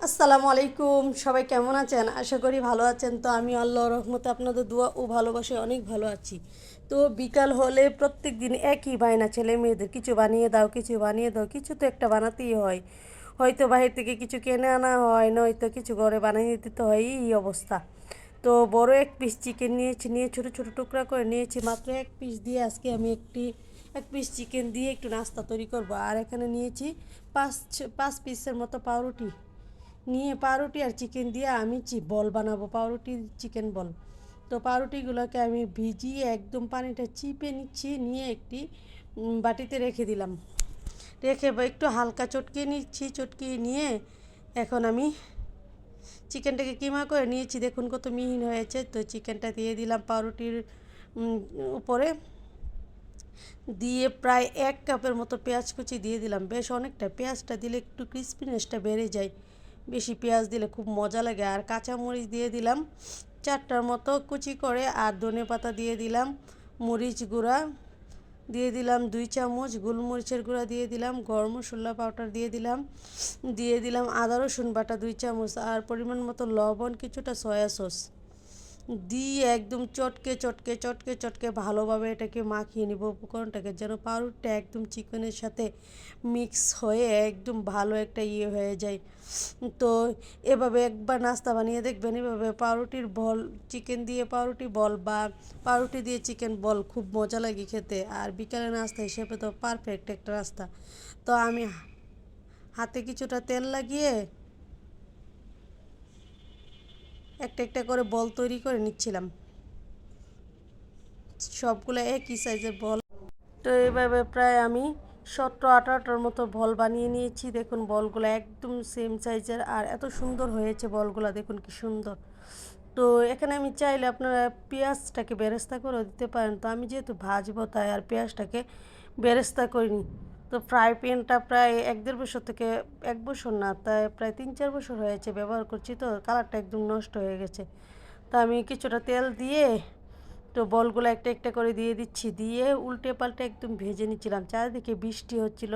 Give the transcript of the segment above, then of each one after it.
আসসালামু আলাইকুম, সবাই কেমন আছেন? আশা করি ভালো আছেন। তো আমি আল্লাহর রহমতে আপনাদের দোয়া ও ভালোবাসায় অনেক ভালো আছি। তো বিকাল হলে প্রত্যেক দিন একই বায়না ছেলে মেয়েদের, কিছু বানিয়ে দাও, কিছু বানিয়ে দাও, কিছু তো একটা বানাতেই হয়। হয়তো বাহির থেকে কিছু কিনে আনা হয়, নয়তো কিছু ঘরে বানিয়ে দিতে হয়, এই অবস্থা। তো বড় এক পিস চিকেন নিয়েছি, নিয়ে ছোটো ছোটো টুকরা করে নিয়েছি। মাত্র এক পিস দিয়ে আজকে আমি এক পিস চিকেন দিয়ে একটু নাস্তা তৈরি করব। আর এখানে নিয়েছি পাঁচ পাঁচ পিসের মতো পাউরুটি। নিয়ে পাউরুটি আর চিকেন দিয়ে আমি বল বানাবো, পাউরুটি চিকেন বল। তো পাউরুটিগুলোকে আমি ভিজিয়ে একদম পানিটা চিপে নিচ্ছি, নিয়ে একটি বাটিতে রেখে দিলাম। রেখে একটু হালকা চটকিয়ে নিচ্ছি, চটকিয়ে নিয়ে এখন আমি চিকেনটাকে কিমা করে নিয়েছি। দেখুন কত মিহিন হয়েছে। তো চিকেনটা দিয়ে দিলাম পাউরুটির উপরে, দিয়ে প্রায় 1 কাপের মতো পেঁয়াজ কুচি দিয়ে দিলাম। বেশ অনেকটা, পেঁয়াজটা দিলে একটু ক্রিস্পিনেসটা বেড়ে যায়, বেশি পেঁয়াজ দিলে খুব মজা লাগে। আর কাঁচামরিচ দিয়ে দিলাম 4টার মতো কুচি করে, আর ধনেপাতা দিয়ে দিলাম, মরিচ গুঁড়া দিয়ে দিলাম 2 চামচ, গোলমরিচের গুঁড়া দিয়ে দিলাম, গরম মশলা পাউডার দিয়ে দিলাম আদা রসুন বাটা 2 চামচ, আর পরিমাণ মতো লবণ, কিছুটা সয়া সস দিয়ে একদম চটকে চটকে চটকে চটকে ভালোভাবে এটাকে মাখিয়ে নিব উপকরণটাকে, যেন পাউরুটিটা একদম চিকেনের সাথে মিক্স হয়ে একদম ভালো একটা হয়ে যায়। তো এভাবে একবার নাস্তা বানিয়ে দেখবেন, এভাবে পাউরুটির বল, চিকেন দিয়ে পাউরুটি বল বা পাউরুটি দিয়ে চিকেন বল খুব মজা লাগে খেতে। আর বিকালে নাস্তা হিসেবে তো পারফেক্ট একটা নাস্তা। তো আমি হাতে কিছুটা তেল লাগিয়ে একটা একটা করে বল তৈরি করে নিচ্ছিলাম, সবগুলো একই সাইজের বল। তো এইভাবে প্রায় আমি 17-18টার মতো বল বানিয়ে নিয়েছি। দেখুন বলগুলো একদম সেম সাইজের, আর এত সুন্দর হয়েছে বলগুলো, দেখুন কি সুন্দর। তো এখানে আমি চাইলে আপনারা পেঁয়াজটাকে বেরেস্তা করে দিতে পারেন। তো আমি যেহেতু ভাজবো তাই আর পেঁয়াজটাকে বেরেস্তা করিনি। তো ফ্রাই প্যানটা প্রায় 1-1.5 বছর থেকে, 1 বছর না, তাই প্রায় 3-4 বছর হয়েছে ব্যবহার করছি। তো কালারটা একদম নষ্ট হয়ে গেছে। তো আমি কিছুটা তেল দিয়ে তো বলগুলো একটা একটা করে দিয়ে দিচ্ছি, দিয়ে উল্টে পাল্টে একদম ভেজে নিচ্ছিলাম। চারিদিকে বৃষ্টি হচ্ছিল।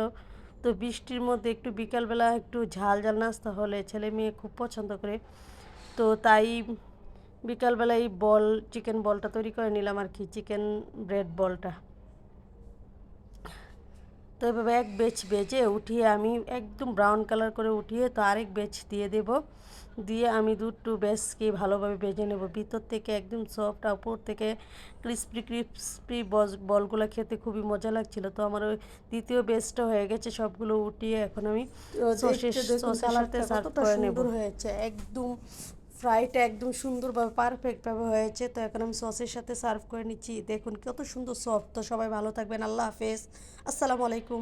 তো বৃষ্টির মধ্যে একটু বিকালবেলা একটু ঝাল ঝাল নাস্তা হলে ছেলে মেয়ে খুব পছন্দ করে। তো তাই বিকালবেলা এই চিকেন বলটা তৈরি করে নিলাম আর কি, চিকেন ব্রেড বলটা। তো এভাবে এক ব্যাচ ভেজে উঠিয়ে আমি একদম ব্রাউন কালার করে উঠিয়ে তো আরেক ব্যাচ দিয়ে দেব। দিয়ে আমি দুটো ব্যাচকে ভালোভাবে ভেজে নেব, ভিতর থেকে একদম সফট, উপর থেকে ক্রিস্পি ক্রিস্পি বলগুলো খেতে খুবই মজা লাগছিল। তো আমার ওই দ্বিতীয় ব্যাচটা হয়ে গেছে, সবগুলো উঠিয়ে এখন আমি সসের সাথে সার্ভ করে নেব। হয়েছে একদম, ফ্রাইটা একদম সুন্দরভাবে পারফেক্টভাবে হয়েছে। তো এখন আমি সসের সাথে সার্ভ করে নিচ্ছি। দেখুন কত সুন্দর সফট। তো সবাই ভালো থাকবেন, আল্লাহ হাফেজ, আসসালামু আলাইকুম।